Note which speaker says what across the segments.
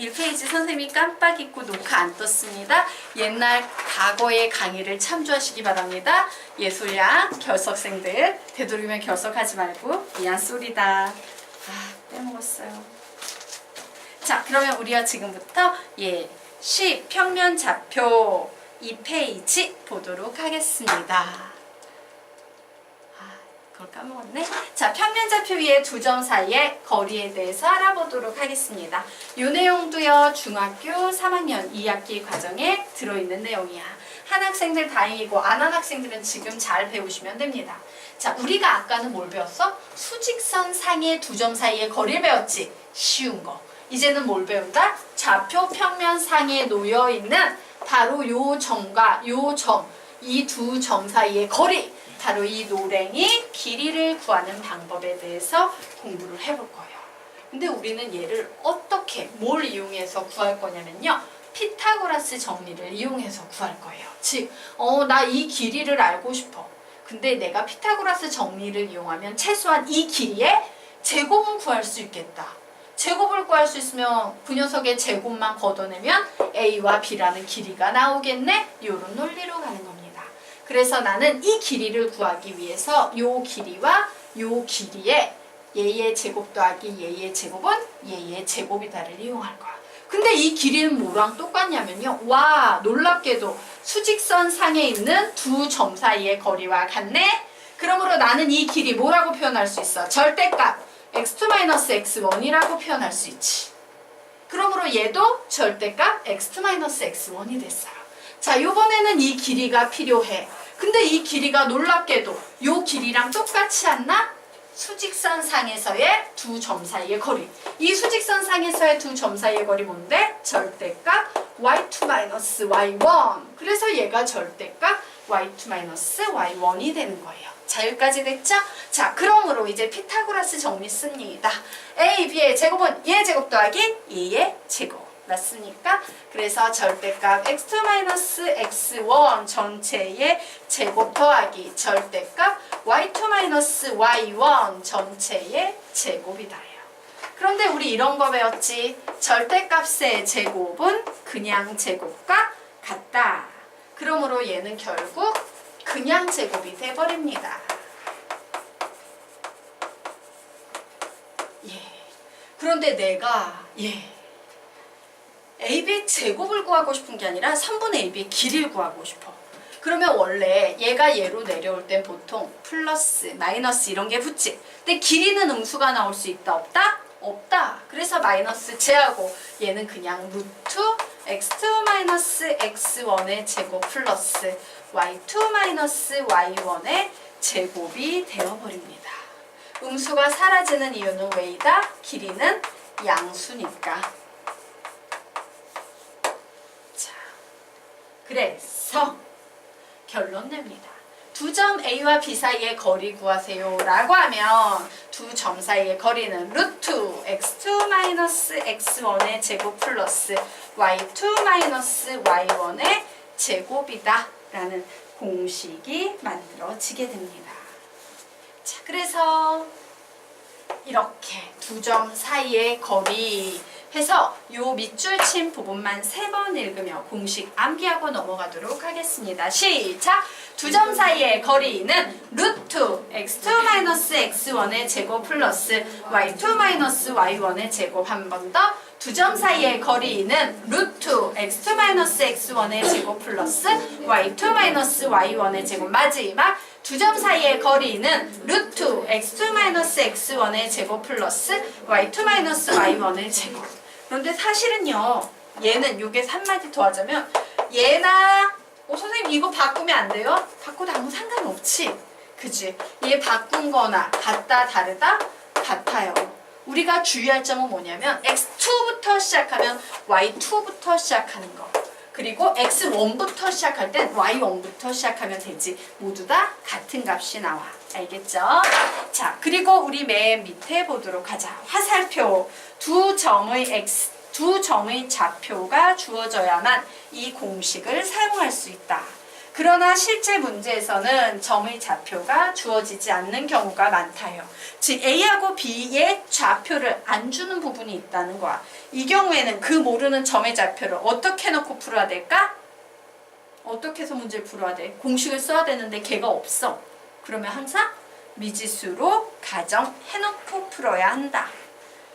Speaker 1: 1페이지 선생님이 깜빡 잊고 녹화 안 떴습니다. 옛날 과거의 강의를 참조하시기 바랍니다. 예술양 결석생들 되도록이면 결석하지 말고 미안 쏘리다. 빼먹었어요. 자, 그러면 우리가 지금부터 시 평면 좌표 2페이지 보도록 하겠습니다. 그걸 까먹었네. 자, 평면좌표 위에 두 점 사이의 거리에 대해서 알아보도록 하겠습니다. 이 내용도요, 중학교 3학년 2학기 과정에 들어있는 내용이야. 한 학생들 다행이고 안 한 학생들은 지금 잘 배우시면 됩니다. 자, 우리가 아까는 뭘 배웠어? 수직선 상의 두 점 사이의 거리를 배웠지. 쉬운 거. 이제는 뭘 배운다? 좌표 평면 상에 놓여있는 바로 요 점과 요 점, 이 두 점 사이의 거리, 바로 이 노랭이 길이를 구하는 방법에 대해서 공부를 해볼 거예요. 근데 우리는 얘를 어떻게, 뭘 이용해서 구할 거냐면요. 피타고라스 정리를 이용해서 구할 거예요. 즉, 나 이 길이를 알고 싶어. 근데 내가 피타고라스 정리를 이용하면 최소한 이 길이의 제곱은 구할 수 있겠다. 제곱을 구할 수 있으면 그 녀석의 제곱만 걷어내면 A와 B라는 길이가 나오겠네? 이런 논리로 가는 겁니다. 그래서 나는 이 길이를 구하기 위해서 요 길이와 요 길이에 얘의 제곱 더하기 얘의 제곱은 얘의 제곱이다를 이용할 거야. 근데 이 길이는 뭐랑 똑같냐면요. 와, 놀랍게도 수직선 상에 있는 두 점 사이의 거리와 같네? 그러므로 나는 이 길이 뭐라고 표현할 수 있어? 절대값 x2-x1이라고 표현할 수 있지. 그러므로 얘도 절대값 x2-x1이 됐어요. 자, 요번에는 이 길이가 필요해. 근데 이 길이가 놀랍게도 요 길이랑 똑같지 않나? 수직선 상에서의 두 점 사이의 거리. 이 수직선 상에서의 두 점 사이의 거리 뭔데? 절대값 y2-y1. 그래서 얘가 절대값 y2-y1이 되는 거예요. 자, 여기까지 됐죠? 자, 그러므로 이제 피타고라스 정리 씁니다. a, b의 제곱은 얘의 제곱 더하기 얘의 제곱. 맞습니까? 그래서 절대값 x2-x1 전체의 제곱 더하기 절대값 y2-y1 전체의 제곱이다요. 그런데 우리 이런 거 배웠지? 절대값의 제곱은 그냥 제곱과 같다. 그러므로 얘는 결국 그냥 제곱이 돼버립니다. 그런데 내가 AB의 제곱을 구하고 싶은 게 아니라 3분의 AB의 길이를 구하고 싶어. 그러면 원래 얘가 얘로 내려올 땐 보통 플러스, 마이너스 이런 게 붙지. 근데 길이는 음수가 나올 수 있다, 없다? 없다. 그래서 마이너스 제하고 얘는 그냥 루트 x2-x1의 제곱 플러스 y2-y1의 제곱이 되어버립니다. 음수가 사라지는 이유는 왜이다? 길이는 양수니까. 그래서 결론 냅니다. 두 점 A와 B 사이의 거리 구하세요 라고 하면 두 점 사이의 거리는 루트 x2-x1의 제곱 플러스 y2-y1의 제곱이다 라는 공식이 만들어지게 됩니다. 자, 그래서 이렇게 두 점 사이의 거리 해서 요 밑줄 친 부분만 3번 읽으며 공식 암기하고 넘어가도록 하겠습니다. 시작! 두 점 사이의 거리는 루트 x2-x1의 제곱 플러스 y2-y1의 제곱. 한 번 더. 두 점 사이의 거리는 루트 x2-x1의 제곱 플러스 y2-y1의 제곱. 마지막 두 점 사이의 거리는 루트 x2-x1의 제곱 플러스 y2-y1의 제곱. 그런데 사실은요, 얘는 요게 3마디 더 하자면 얘나 선생님 이거 바꾸면 안 돼요? 바꿔도 아무 상관없지. 그치? 얘 바꾼 거나 같다 다르다? 같아요. 우리가 주의할 점은 뭐냐면 x2부터 시작하면 y2부터 시작하는 거. 그리고 x1부터 시작할 땐 y1부터 시작하면 되지. 모두 다 같은 값이 나와. 알겠죠? 자, 그리고 우리 맨 밑에 보도록 하자. 화살표. 두 점의 좌표가 주어져야만 이 공식을 사용할 수 있다. 그러나 실제 문제에서는 점의 좌표가 주어지지 않는 경우가 많다요. 즉 A하고 B의 좌표를 안 주는 부분이 있다는 거야. 이 경우에는 그 모르는 점의 좌표를 어떻게 놓고 풀어야 될까? 어떻게 해서 문제를 풀어야 돼? 공식을 써야 되는데 걔가 없어. 그러면 항상 미지수로 가정해놓고 풀어야 한다.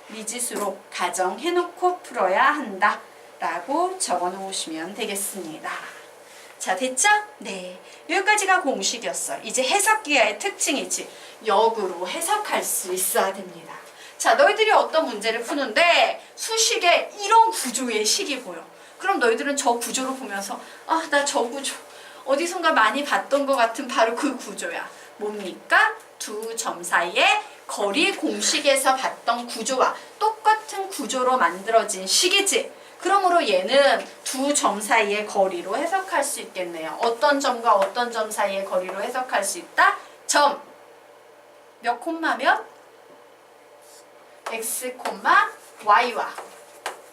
Speaker 1: 미지수로 가정해놓고 풀어야 한다. 라고 적어 놓으시면 되겠습니다. 자, 됐죠? 네. 여기까지가 공식이었어. 이제 해석기하의 특징이지. 역으로 해석할 수 있어야 됩니다. 자, 너희들이 어떤 문제를 푸는데 수식에 이런 구조의 식이 보여. 그럼 너희들은 저 구조를 보면서 아, 나 저 구조 어디선가 많이 봤던 것 같은 바로 그 구조야. 뭡니까? 두 점 사이의 거리 공식에서 봤던 구조와 똑같은 구조로 만들어진 식이지. 그러므로 얘는 두 점 사이의 거리로 해석할 수 있겠네요. 어떤 점과 어떤 점 사이의 거리로 해석할 수 있다? 점 몇 콤마 몇? x 콤마 y와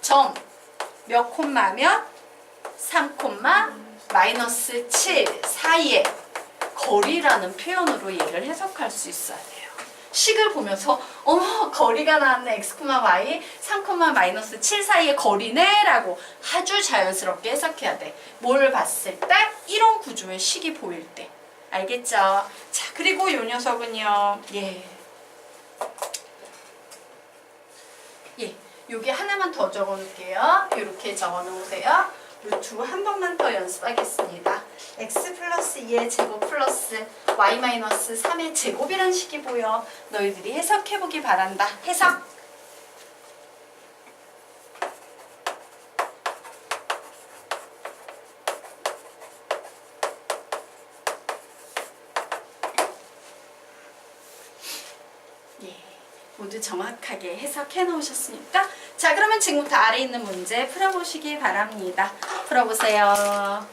Speaker 1: 점 몇 콤마 몇? 3 콤마 마이너스 7 사이의 거리라는 표현으로 얘를 해석할 수 있어야 돼요. 식을 보면서 어머 거리가 나왔네. x, y 3, 마이너스 7 사이의 거리네 라고 아주 자연스럽게 해석해야 돼. 뭘 봤을 때? 이런 구조의 식이 보일 때. 알겠죠? 자, 그리고 요 녀석은요. 요게 하나만 더 적어 놓을게요. 이렇게 적어 놓으세요. 루트 한 번만 더 연습하겠습니다. x 플러스 2의 제곱 플러스 y 마이너스 3의 제곱이란 식이 보여. 너희들이 해석해보기 바란다. 해석! 모두 정확하게 해석해 놓으셨으니까 자, 그러면 지금부터 아래 있는 문제 풀어보시기 바랍니다. 풀어보세요.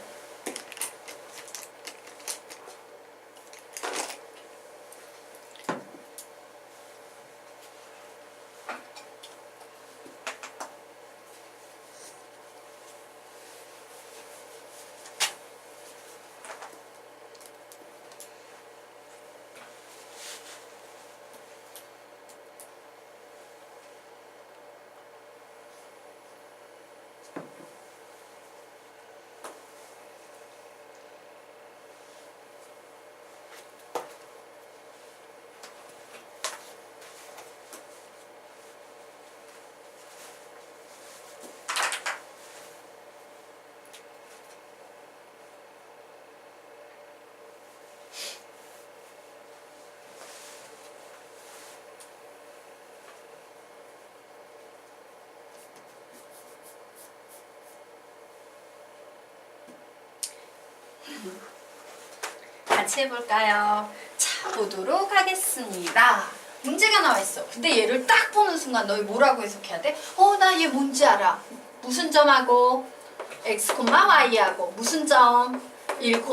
Speaker 1: 같이 해볼까요? 자, 보도록 하겠습니다. 문제가 나와 있어. 근데 얘를 딱 보는 순간 너희 뭐라고 해석해야 돼? 나 얘 뭔지 알아. 무슨 점하고 x, y하고 무슨 점? 1,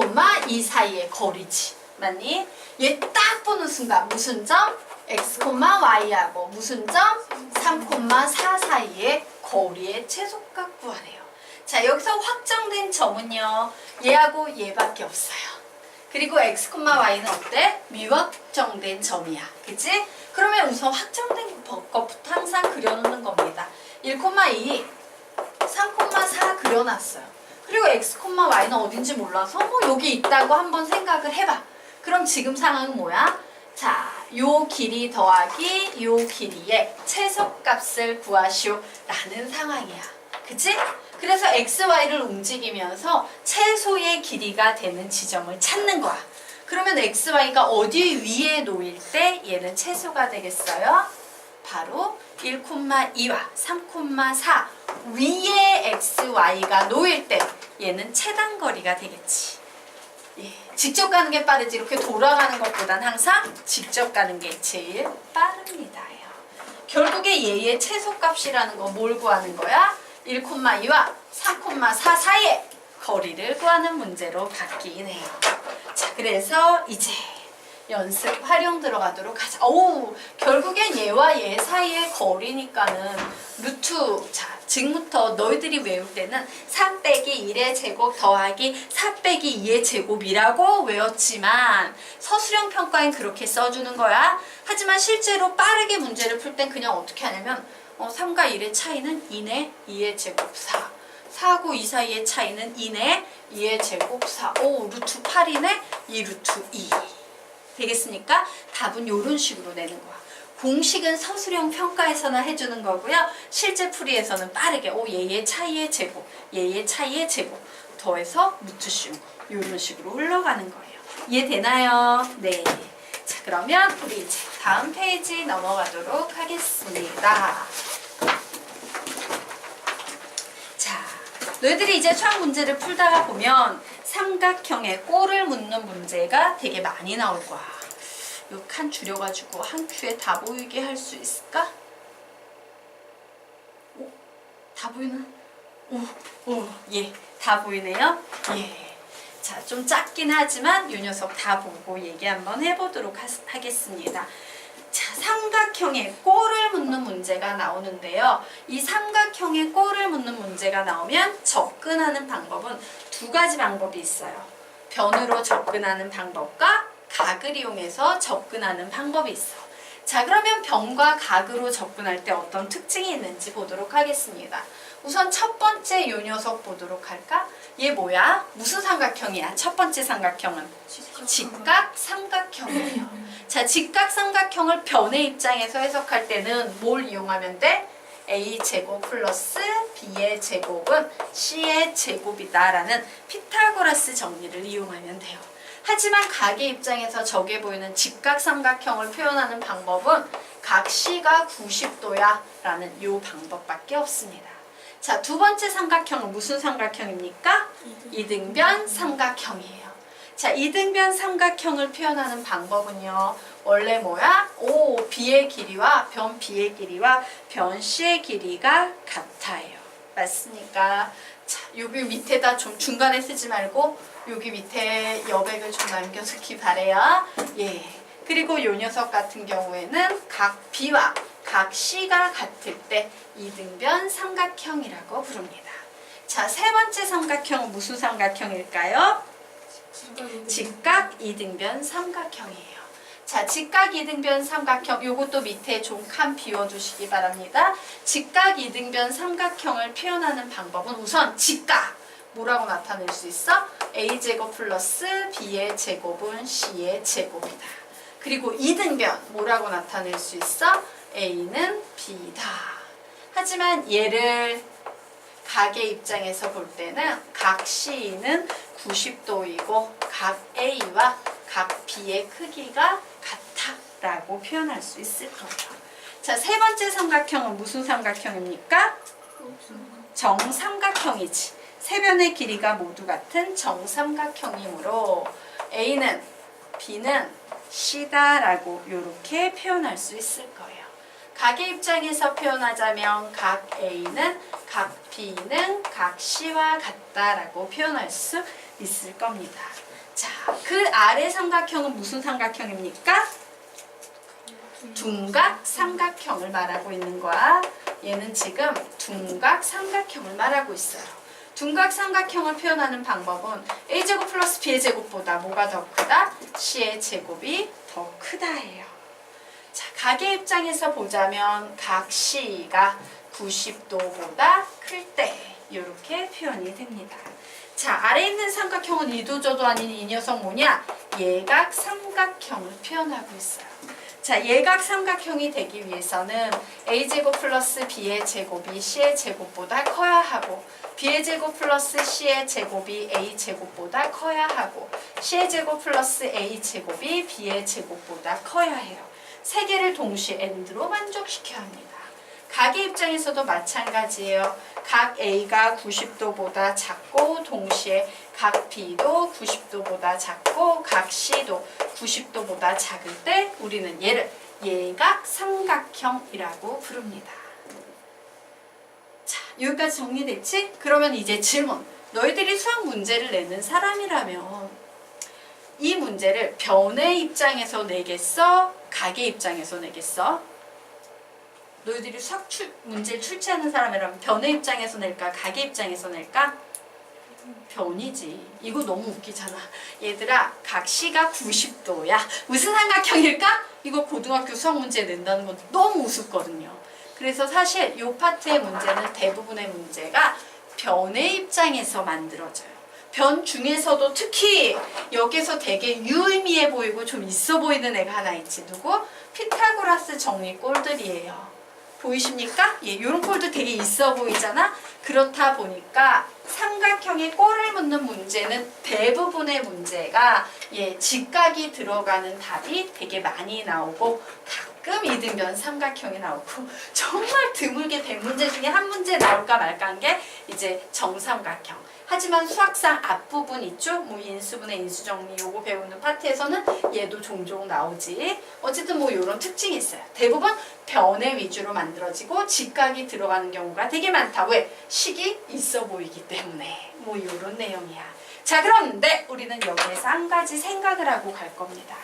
Speaker 1: 2 사이의 거리지. 맞니? 얘 딱 보는 순간 무슨 점? x, y하고 무슨 점? 3, 4 사이의 거리의 최소값 구하래요. 자, 여기서 확정된 점은요. 얘하고 얘밖에 없어요. 그리고 x, y는 어때? 미확정된 점이야. 그치? 그러면 우선 확정된 것부터 항상 그려놓는 겁니다. 1, 2, 3, 4 그려놨어요. 그리고 x, y는 어딘지 몰라서 뭐 여기 있다고 한번 생각을 해봐. 그럼 지금 상황은 뭐야? 자, 요 길이 더하기 요 길이의 최소값을 구하시오 라는 상황이야. 그치? 그래서 x, y를 움직이면서 최소의 길이가 되는 지점을 찾는 거야. 그러면 x, y가 어디 위에 놓일 때 얘는 최소가 되겠어요? 바로 1, 2와 3, 4 위에 x, y가 놓일 때 얘는 최단거리가 되겠지. 직접 가는 게 빠르지 이렇게 돌아가는 것보단 항상 직접 가는 게 제일 빠릅니다. 결국에 얘의 최소값이라는 건 뭘 구하는 거야? 1, 2와 3, 4 사이의 거리를 구하는 문제로 바뀌네요. 자, 그래서 이제 연습 활용 들어가도록 하자. 오, 결국엔 얘와 얘 사이의 거리니까는 루트, 자, 지금부터 너희들이 외울 때는 4 빼기 1의 제곱 더하기 4 빼기 2의 제곱이라고 외웠지만 서술형 평가엔 그렇게 써주는 거야. 하지만 실제로 빠르게 문제를 풀 땐 그냥 어떻게 하냐면 3과 1의 차이는 2네 2의 제곱 4. 4하고 2 사이의 차이는 2네 2의 제곱 4. 오, 루트 8이네 2 루트 2. 되겠습니까? 답은 이런 식으로 내는 거야. 공식은 서술형 평가에서나 해주는 거고요. 실제 풀이에서는 빠르게 얘의 차이의 제곱, 얘의 차이의 제곱 더해서 루트 씌운 거. 이런 식으로 흘러가는 거예요. 이해되나요? 네. 자, 그러면 우리 이제 다음 페이지 넘어가도록 하겠습니다. 자, 너희들이 이제 수학 문제를 풀다가 보면 삼각형에 골을 묻는 문제가 되게 많이 나올 거야. 요 칸 줄여가지고 한 큐에 다 보이게 할 수 있을까? 오, 다 보이나? 오, 예, 다 보이네요. 예. 자, 좀 작긴 하지만 요 녀석 다 보고 얘기 한번 해보도록 하겠습니다. 자, 삼각형에 골을 묻는 문제가 나오는데요. 이 삼각형에 골을 묻는 문제가 나오면 접근하는 방법은 두 가지 방법이 있어요. 변으로 접근하는 방법과 각을 이용해서 접근하는 방법이 있어. 자, 그러면 변과 각으로 접근할 때 어떤 특징이 있는지 보도록 하겠습니다. 우선 첫 번째 요 녀석 보도록 할까? 얘 뭐야? 무슨 삼각형이야? 첫 번째 삼각형은 직각삼각형이에요. 자, 직각삼각형을 변의 입장에서 해석할 때는 뭘 이용하면 돼? a제곱 플러스 b의 제곱은 c의 제곱이다 라는 피타고라스 정리를 이용하면 돼요. 하지만 각의 입장에서 저게 보이는 직각삼각형을 표현하는 방법은 각 C가 90도야 라는 이 방법밖에 없습니다. 자, 두 번째 삼각형은 무슨 삼각형입니까? 이등변 삼각형이에요. 자, 이등변 삼각형을 표현하는 방법은요. 원래 뭐야? B의 길이와 변 B의 길이와 변 C의 길이가 같아요. 맞습니까? 자, 여기 밑에다 좀 중간에 쓰지 말고 여기 밑에 여백을 좀 남겨주기 바래요. 예. 그리고 요 녀석 같은 경우에는 각 B와 각 C가 같을 때 이등변 삼각형이라고 부릅니다. 자, 세 번째 삼각형은 무슨 삼각형일까요? 직각 이등변 삼각형이에요. 자, 직각 이등변 삼각형 요것도 밑에 좀 칸 비워주시기 바랍니다. 직각 이등변 삼각형을 표현하는 방법은 우선 직각 뭐라고 나타낼 수 있어? a제곱 플러스 b의 제곱은 c의 제곱이다. 그리고 이등변 뭐라고 나타낼 수 있어? a는 b다. 하지만 얘를 각의 입장에서 볼 때는 각 c는 90도이고 각 a와 각 b의 크기가 같아 라고 표현할 수 있을 거예요. 자, 세 번째 삼각형은 무슨 삼각형입니까? 정삼각형이지. 세 변의 길이가 모두 같은 정삼각형이므로 A는 B는 C다 라고 이렇게 표현할 수 있을 거예요. 각의 입장에서 표현하자면 각 A는 각 B는 각 C와 같다라고 표현할 수 있을 겁니다. 자, 그 아래 삼각형은 무슨 삼각형입니까? 둔각 삼각형을 말하고 있는 거야. 얘는 지금 둔각 삼각형을 말하고 있어요. 둔각 삼각형을 표현하는 방법은 a제곱 플러스 b의 제곱보다 뭐가 더 크다? c의 제곱이 더 크다예요. 자, 각의 입장에서 보자면 각 c가 90도보다 클 때 이렇게 표현이 됩니다. 자, 아래에 있는 삼각형은 이도저도 아닌 이 녀석 뭐냐? 예각 삼각형을 표현하고 있어요. 자, 예각 삼각형이 되기 위해서는 a제곱 플러스 b의 제곱이 c의 제곱보다 커야 하고 b의 제곱 플러스 c의 제곱이 a 제곱보다 커야 하고 c의 제곱 플러스 a 제곱이 b의 제곱보다 커야 해요. 세 개를 동시에 and로 만족시켜야 합니다. 각의 입장에서도 마찬가지예요. 각 a가 90도보다 작고 동시에 각 b도 90도보다 작고 각 c도 90도보다 작을 때 우리는 얘를 예각 삼각형이라고 부릅니다. 자, 여기까지 정리됐지? 그러면 이제 질문. 너희들이 수학 문제를 내는 사람이라면 이 문제를 변의 입장에서 내겠어? 각의 입장에서 내겠어? 너희들이 수학 문제를 출제하는 사람이라면 변의 입장에서 낼까? 각의 입장에서 낼까? 변이지. 이거 너무 웃기잖아. 얘들아, 각시가 90도야. 무슨 삼각형일까? 이거 고등학교 수학 문제 낸다는 건 너무 우습거든요. 그래서 사실 이 파트의 문제는 대부분의 문제가 변의 입장에서 만들어져요. 변 중에서도 특히 여기서 되게 유의미해 보이고 좀 있어 보이는 애가 하나 있지. 누구? 피타고라스 정리 꼴들이에요. 보이십니까? 예, 이런 꼴도 되게 있어 보이잖아? 그렇다 보니까 삼각형에 꼴을 묻는 문제는 대부분의 문제가 직각이 들어가는 답이 되게 많이 나오고 가끔 이등변 삼각형이 나오고 정말 드물게 100문제 중에 한 문제 나올까 말까한 게 이제 정삼각형. 하지만 수학상 앞부분 있죠? 뭐 인수분해, 인수정리 요거 배우는 파트에서는 얘도 종종 나오지. 어쨌든 뭐 이런 특징이 있어요. 대부분 변의 위주로 만들어지고 직각이 들어가는 경우가 되게 많다. 왜? 식이 있어 보이기 때문에. 뭐 이런 내용이야. 자, 그런데 우리는 여기에서 한 가지 생각을 하고 갈 겁니다.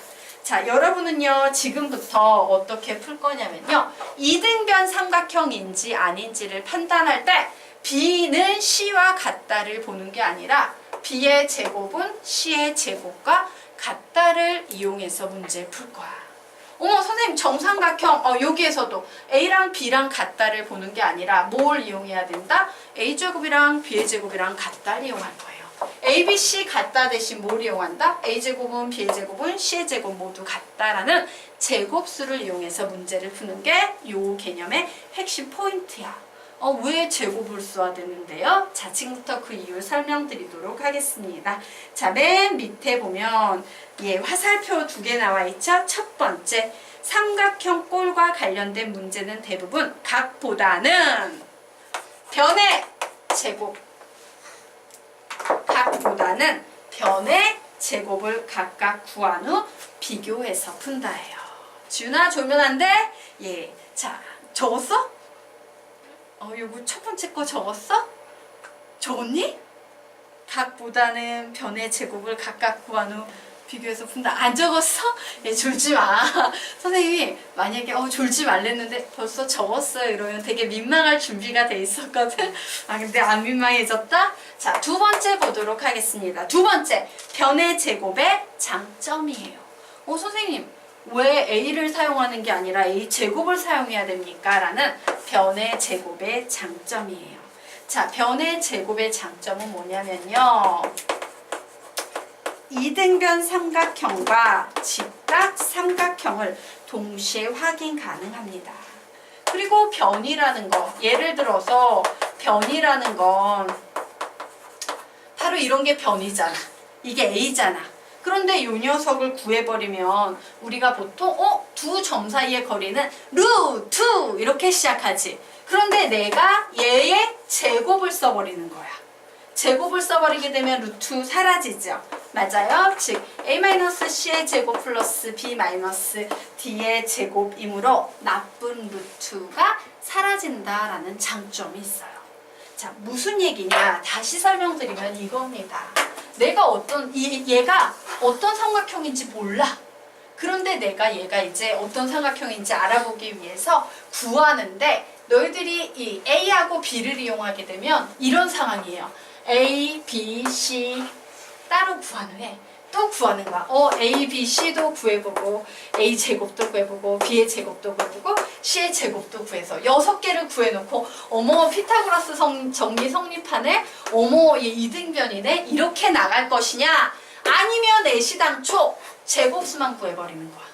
Speaker 1: 자, 여러분은요 지금부터 어떻게 풀 거냐면요, 이등변 삼각형인지 아닌지를 판단할 때 B는 C와 같다를 보는 게 아니라 B의 제곱은 C의 제곱과 같다를 이용해서 문제를 풀 거야. 어머 선생님, 정삼각형 여기에서도 A랑 B랑 같다를 보는 게 아니라 뭘 이용해야 된다? A제곱이랑 B의 제곱이랑 같다를 이용할 거예요. A, B, C 같다 대신 뭘 이용한다? A제곱은 B의 제곱은 C의 제곱 모두 같다라는 제곱수를 이용해서 문제를 푸는 게 이 개념의 핵심 포인트야. 왜 제곱을 써야 되는데요? 자, 지금부터 그 이유 설명드리도록 하겠습니다. 자, 맨 밑에 보면 화살표 2개 나와 있죠? 첫 번째, 삼각형 꼴과 관련된 문제는 대부분 각보다는 변의 제곱, 각보다는 변의 제곱을 각각 구한 후 비교해서 푼다예요. 지훈아, 졸면 안 돼? 예. 자, 적었어? 요거 첫 번째 거 적었어? 적었니? 각보다는 변의 제곱을 각각 구한 후 비교해서 푼다. 안 적었어? 예, 졸지 마. 선생님이 만약에 졸지 말랬는데 벌써 적었어요 이러면 되게 민망할 준비가 돼 있었거든. 근데 안 민망해졌다? 자, 두 번째 보도록 하겠습니다. 두 번째, 변의 제곱의 장점이에요. 선생님, 왜 A를 사용하는 게 아니라 A 제곱을 사용해야 됩니까? 라는 변의 제곱의 장점이에요. 자, 변의 제곱의 장점은 뭐냐면요, 이등변 삼각형과 직각 삼각형을 동시에 확인 가능합니다. 그리고 변이라는 거, 예를 들어서 변이라는 건 바로 이런 게 변이잖아. 이게 A잖아. 그런데 이 녀석을 구해버리면 우리가 보통 두 점 사이의 거리는 루트 이렇게 시작하지. 그런데 내가 얘의 제곱을 써버리는 거야. 제곱을 써버리게 되면 루트 사라지죠. 맞아요. 즉 A-C의 제곱 플러스 B-D의 제곱이므로 나쁜 루트가 사라진다라는 장점이 있어요. 자, 무슨 얘기냐? 다시 설명드리면 이겁니다. 내가 얘가 어떤 삼각형인지 몰라. 그런데 내가 얘가 이제 어떤 삼각형인지 알아보기 위해서 구하는데, 너희들이 이 A하고 B를 이용하게 되면 이런 상황이에요. A, B, C 따로 구한 후에 또 구하는 거야. A, B, C도 구해보고 A 제곱도 구해보고 B의 제곱도 구해보고 C의 제곱도 구해서 6개를 구해놓고 어머 피타고라스 정리 성립하네? 어머 얘 이등변이네? 이렇게 나갈 것이냐? 아니면 애시당초 제곱수만 구해버리는 거야.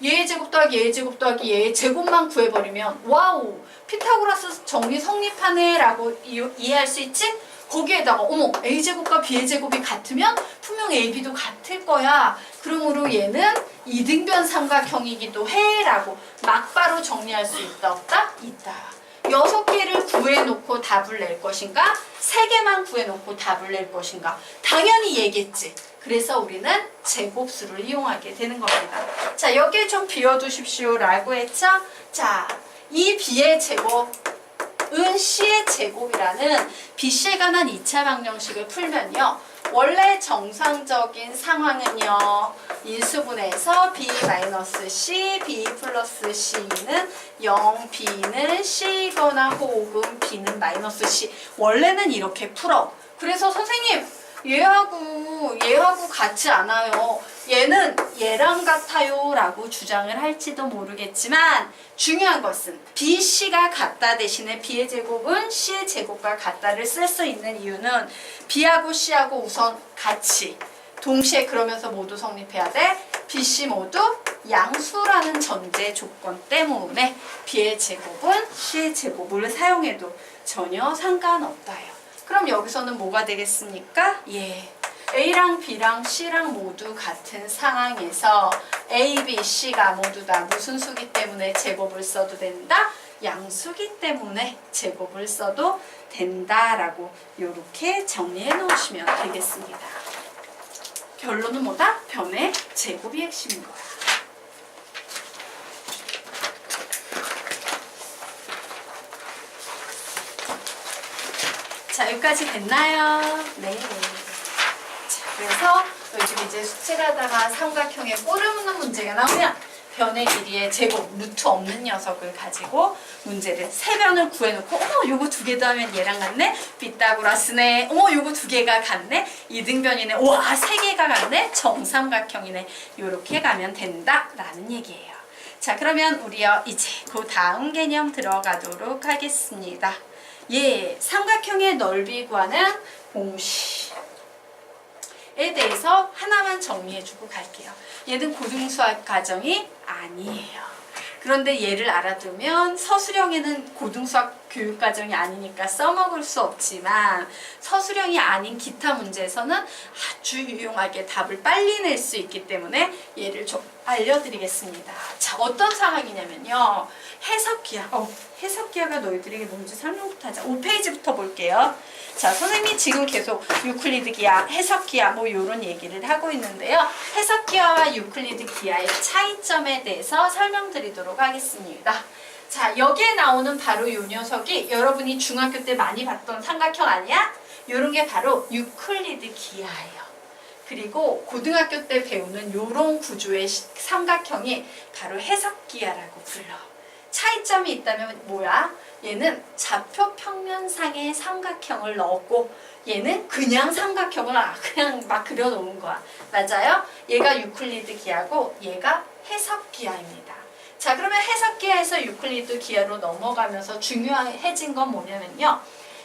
Speaker 1: 얘의 제곱 더하기 얘의 제곱 더하기 얘의 제곱만 구해버리면 와우 피타고라스 정리 성립하네 라고 이해할 수 있지? 거기에다가 어머 A제곱과 B제곱이 같으면 분명 AB도 같을 거야. 그러므로 얘는 이등변 삼각형이기도 해 라고 막바로 정리할 수 있다 없다? 있다. 6개를 구해놓고 답을 낼 것인가? 3개만 구해놓고 답을 낼 것인가? 당연히 얘겠지. 그래서 우리는 제곱수를 이용하게 되는 겁니다. 자, 여기에 좀 비워두십시오 라고 했죠? 자, 이 B의 제곱 은 C의 제곱이라는 BC에 관한 2차 방정식을 풀면요, 원래 정상적인 상황은요. 인수분해에서 B-C, B 플러스 C는 0, B는 C거나 혹은 B는 마이너스 C. 원래는 이렇게 풀어. 그래서 선생님 얘하고 같지 않아요. 얘는 얘랑 같아요 라고 주장을 할지도 모르겠지만 중요한 것은 B, C가 같다 대신에 B의 제곱은 C의 제곱과 같다를 쓸 수 있는 이유는 B하고 C하고 우선 같이 동시에 그러면서 모두 성립해야 돼. B, C 모두 양수라는 전제 조건 때문에 B의 제곱은 C의 제곱을 사용해도 전혀 상관없다요. 그럼 여기서는 뭐가 되겠습니까? 예. A랑 B랑 C랑 모두 같은 상황에서 A, B, C가 모두 다 무슨 수기 때문에 제곱을 써도 된다? 양수기 때문에 제곱을 써도 된다라고 이렇게 정리해 놓으시면 되겠습니다. 결론은 뭐다? 변의 제곱이 핵심인 거야. 자, 여기까지 됐나요? 네. 자, 그래서 요즘 이제 숙제하다가 삼각형에 꼬르는 문제가 나오면 변의 길이의 제곱, 루트 없는 녀석을 가지고 문제를 세 변을 구해놓고 어머 요거 두 개 더하면 얘랑 같네? 피타고라스네. 어머 요거 두 개가 같네? 이등변이네. 와 세 개가 같네? 정삼각형이네. 요렇게 가면 된다라는 얘기예요. 자, 그러면 우리요 이제 그 다음 개념 들어가도록 하겠습니다. 예, 삼각형의 넓이 구하는 공식에 대해서 하나만 정리해주고 갈게요. 얘는 고등수학 과정이 아니에요. 그런데 얘를 알아두면 서술형에는 고등수학 교육과정이 아니니까 써먹을 수 없지만 서술형이 아닌 기타 문제에서는 아주 유용하게 답을 빨리 낼 수 있기 때문에 얘를 좀 알려드리겠습니다. 자, 어떤 상황이냐면요. 해석기하. 해석기하가 너희들에게 뭔지 설명부터 하자. 5페이지부터 볼게요. 자, 선생님이 지금 계속 유클리드 기하, 해석 기하 뭐 이런 얘기를 하고 있는데요. 해석 기하와 유클리드 기하의 차이점에 대해서 설명드리도록 하겠습니다. 자, 여기에 나오는 바로 요 녀석이 여러분이 중학교 때 많이 봤던 삼각형 아니야? 요런 게 바로 유클리드 기하예요. 그리고 고등학교 때 배우는 요런 구조의 삼각형이 바로 해석 기하라고 불러. 차이점이 있다면 뭐야? 얘는 좌표 평면상의 삼각형을 넣었고 얘는 그냥 삼각형을 그냥 막 그려놓은 거야. 맞아요? 얘가 유클리드 기하고 얘가 해석 기하입니다. 자, 그러면 해석 기하에서 유클리드 기하로 넘어가면서 중요해진 건 뭐냐면요.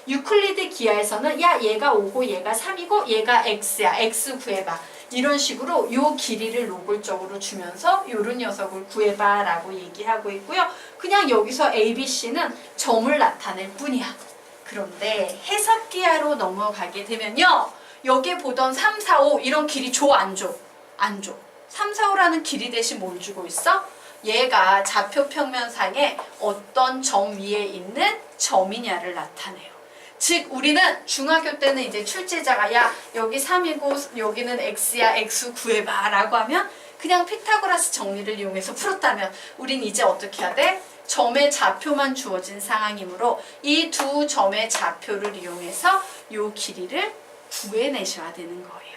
Speaker 1: 유클리드 기하에서는 야 얘가 5고 얘가 3이고 얘가 x야. x 구해봐. 이런 식으로 요 길이를 노골적으로 주면서 요런 녀석을 구해봐 라고 얘기하고 있고요. 그냥 여기서 A, B, C는 점을 나타낼 뿐이야. 그런데 해석 기하로 넘어가게 되면요. 여기에 보던 3, 4, 5 이런 길이 줘? 안 줘? 안 줘. 3, 4, 5라는 길이 대신 뭘 주고 있어? 얘가 좌표 평면상에 어떤 점 위에 있는 점이냐를 나타내요. 즉 우리는 중학교 때는 이제 출제자가 야 여기 3이고 여기는 x야 x 구해봐 라고 하면 그냥 피타고라스 정리를 이용해서 풀었다면 우린 이제 어떻게 해야 돼? 점의 좌표만 주어진 상황이므로 이 두 점의 좌표를 이용해서 요 길이를 구해내셔야 되는 거예요.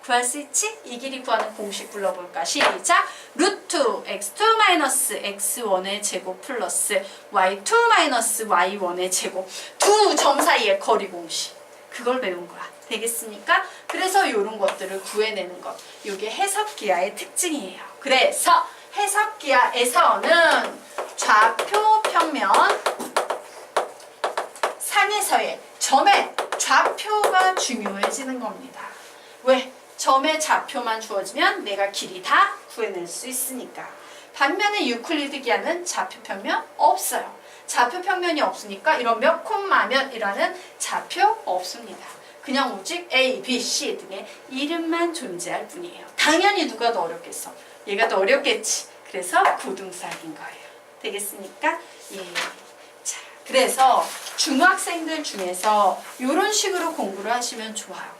Speaker 1: 구할 수 있지? 이 길이 구하는 공식 불러볼까? 시작! 루트 x2 마이너스 x1의 제곱 플러스 y2 마이너스 y1의 제곱 두 점 사이의 거리 공식. 그걸 배운 거야. 되겠습니까? 그래서 이런 것들을 구해내는 것. 이게 해석기하의 특징이에요. 그래서 해석기하에서는 좌표 평면 상에서의 점의 좌표가 중요해지는 겁니다. 왜? 점의 좌표만 주어지면 내가 길이 다 구해낼 수 있으니까. 반면에 유클리드 기하는 좌표 평면 없어요. 좌표 평면이 없으니까 이런 몇 콤마 몇이라는 좌표 없습니다. 그냥 오직 A, B, C 등의 이름만 존재할 뿐이에요. 당연히 누가 더 어렵겠어? 얘가 더 어렵겠지. 그래서 고등수학인 거예요. 되겠습니까? 예. 자, 그래서 중학생들 중에서 이런 식으로 공부를 하시면 좋아요.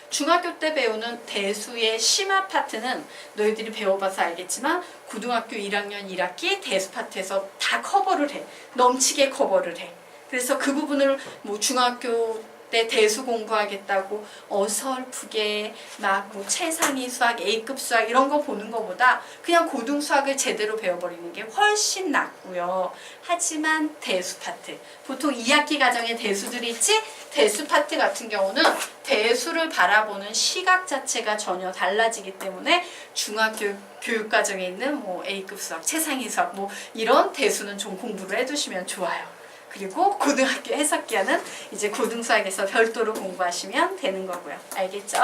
Speaker 1: 중학교 때 배우는 대수의 심화 파트는 너희들이 배워봐서 알겠지만 고등학교 1학년 1학기 대수 파트에서 다 커버를 해. 넘치게 커버를 해. 그래서 그 부분을 뭐 중학교 내 대수 공부하겠다고 어설프게 막 뭐 최상위 수학, A급 수학 이런 거 보는 것보다 그냥 고등 수학을 제대로 배워버리는 게 훨씬 낫고요. 하지만 대수 파트, 보통 2학기 과정에 대수들이 있지? 대수 파트 같은 경우는 대수를 바라보는 시각 자체가 전혀 달라지기 때문에 중학교 교육과정에 있는 뭐 A급 수학, 최상위 수학 뭐 이런 대수는 좀 공부를 해두시면 좋아요. 그리고 고등학교 해석기하는 이제 고등수학에서 별도로 공부하시면 되는 거고요. 알겠죠?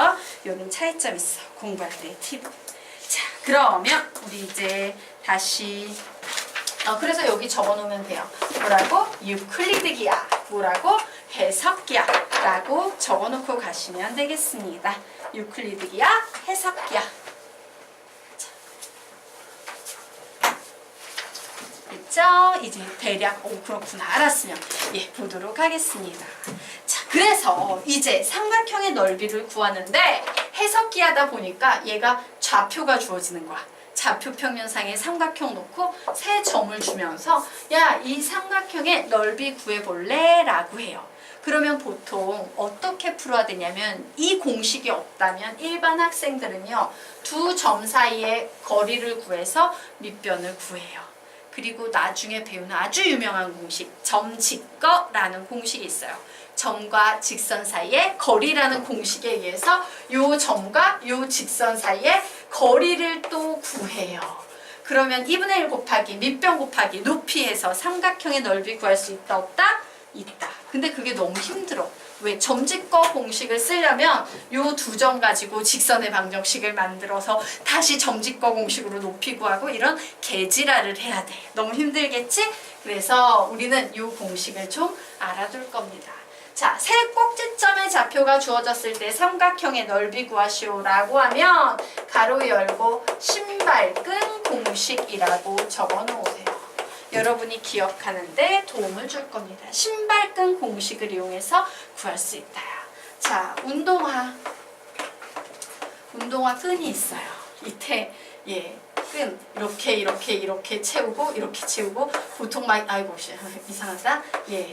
Speaker 1: 요런 차이점 있어. 공부할 때 팁. 자, 그러면 우리 이제 다시 그래서 여기 적어놓으면 돼요. 뭐라고? 유클리드기야. 뭐라고? 해석기야. 라고 적어놓고 가시면 되겠습니다. 유클리드기야, 해석기야. 됐죠? 이제 대략 그렇구나 알았으면 보도록 하겠습니다. 자, 그래서 이제 삼각형의 넓이를 구하는데 해석기 하다 보니까 얘가 좌표가 주어지는 거야. 좌표 평면상에 삼각형 놓고 세 점을 주면서 야, 이 삼각형의 넓이 구해볼래? 라고 해요. 그러면 보통 어떻게 풀어야 되냐면 이 공식이 없다면 일반 학생들은요, 두 점 사이의 거리를 구해서 밑변을 구해요. 그리고 나중에 배우는 아주 유명한 공식, 점직거라는 공식이 있어요. 점과 직선 사이의 거리라는 공식에 의해서 요 점과 요 직선 사이의 거리를 또 구해요. 그러면 2분의 1 곱하기 밑변 곱하기 높이에서 삼각형의 넓이 구할 수 있다 없다? 있다. 근데 그게 너무 힘들어. 왜? 점직거 공식을 쓰려면 요 두 점 가지고 직선의 방정식을 만들어서 다시 점직거 공식으로 높이 구하고 이런 개지랄을 해야 돼. 너무 힘들겠지? 그래서 우리는 요 공식을 좀 알아둘 겁니다. 자, 세 꼭지점의 좌표가 주어졌을 때 삼각형의 넓이 구하시오라고 하면 가로 열고 신발끈 공식이라고 적어 놓으세요. 여러분이 기억하는데 도움을 줄 겁니다. 신발끈 공식을 이용해서 구할 수 있다. 자, 운동화 끈이 있어요. 이때 끈 이렇게 채우고 이렇게 채우고 보통 막 아이고 이상하다.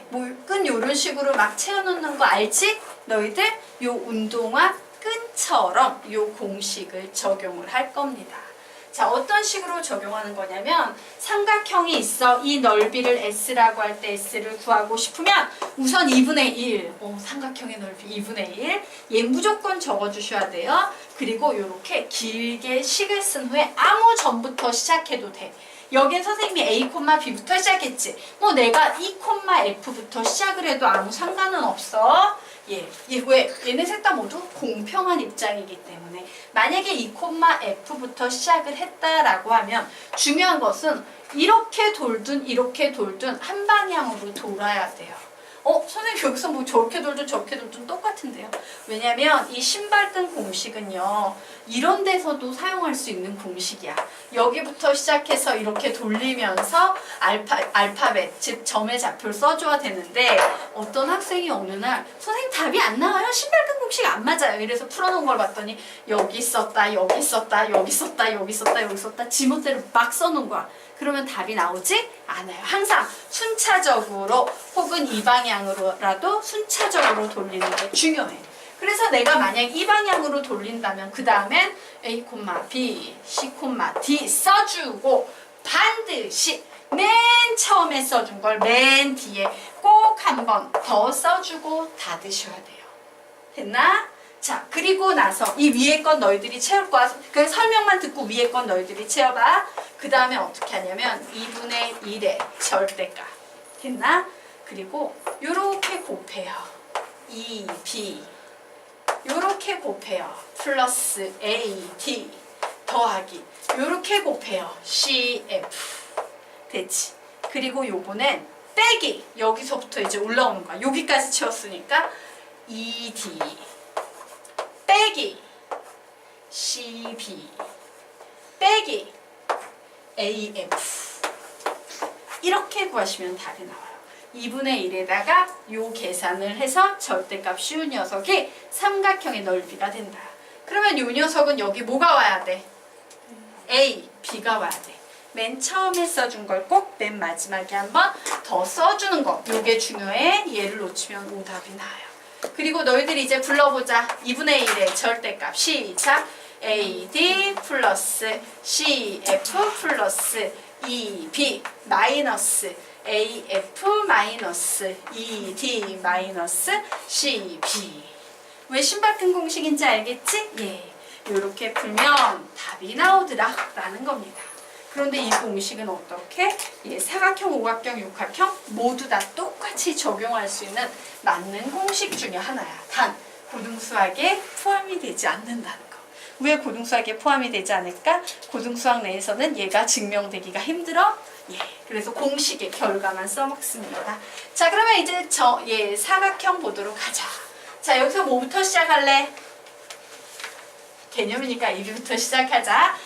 Speaker 1: 뭐 끈 요런 식으로 막 채워놓는 거 알지? 너희들 요 운동화 끈처럼 요 공식을 적용을 할 겁니다. 자, 어떤 식으로 적용하는 거냐면 삼각형이 있어. 이 넓이를 S라고 할 때 S를 구하고 싶으면 우선 2분의 1 삼각형의 넓이 2분의 1 얘 무조건 적어주셔야 돼요. 그리고 이렇게 길게 식을 쓴 후에 아무 점부터 시작해도 돼. 여긴 선생님이 A, B부터 시작했지. 뭐 내가 E, F부터 시작을 해도 아무 상관은 없어. 왜? 얘네 셋 다 모두 공평한 입장이기 때문에 만약에 E, F부터 시작을 했다라고 하면 중요한 것은 이렇게 돌든 이렇게 돌든 한 방향으로 돌아야 돼요. 선생님 여기서 뭐 저렇게 돌든 저렇게 돌든 똑같은데요. 왜냐면 이 신발끈 공식은요, 이런 데서도 사용할 수 있는 공식이야. 여기부터 시작해서 이렇게 돌리면서 알파벳, 즉 점의 좌표를 써줘야 되는데 어떤 학생이 어느 날 선생님 답이 안 나와요. 신발끈 공식 안 맞아요. 이래서 풀어놓은 걸 봤더니 여기 썼다, 여기 썼다, 여기 썼다, 여기 썼다, 여기 썼다 지멋대로 막 써놓은 거야. 그러면 답이 나오지 않아요. 항상 순차적으로 혹은 이 방향으로라도 순차적으로 돌리는 게 중요해. 그래서 내가 만약 이 방향으로 돌린다면 그 다음엔 A, B, C, D 써주고 반드시 맨 처음에 써준 걸 맨 뒤에 꼭 한 번 더 써주고 닫으셔야 돼요. 됐나? 자, 그리고 나서 이 위에 건 너희들이 채울 거야. 그 설명만 듣고 위에 건 너희들이 채워봐. 그 다음에 어떻게 하냐면 2분의 1의 절대값. 됐나? 그리고 요렇게 곱해요. 2B 요렇게 곱해요. 플러스 AD 더하기 요렇게 곱해요. CF 됐지? 그리고 요거는 빼기 여기서부터 이제 올라오는 거야. 여기까지 채웠으니까 ED 빼기 CB 빼기 AF 이렇게 구하시면 답이 나와요. 2분의 1에다가 요 계산을 해서 절대값 쉬운 녀석이 삼각형의 넓이가 된다. 그러면 요 녀석은 여기 뭐가 와야 돼? A, B가 와야 돼. 맨 처음에 써준 걸 꼭 맨 마지막에 한번 더 써주는 거. 요게 중요해. 얘를 놓치면 오답이 나와요. 그리고 너희들이 이제 불러보자. 2분의 1의 절대값. 시작. AD 플러스 CF 플러스 EB 마이너스 AF 마이너스 ED 마이너스 CB. 왜 신박한 공식인지 알겠지? 예. 이렇게 풀면 답이 나오더라 라는 겁니다. 그런데 이 공식은 어떻게? 예, 사각형, 오각형, 육각형 모두 다 똑같이 적용할 수 있는 맞는 공식 중에 하나야. 단 고등수학에 포함이 되지 않는다는 거. 왜 고등수학에 포함이 되지 않을까? 고등수학 내에서는 얘가 증명되기가 힘들어. 예, 그래서 공식의 결과만 써먹습니다. 자, 그러면 이제 사각형 보도록 하자. 자, 여기서 뭐부터 시작할래? 개념이니까 1위부터 시작하자.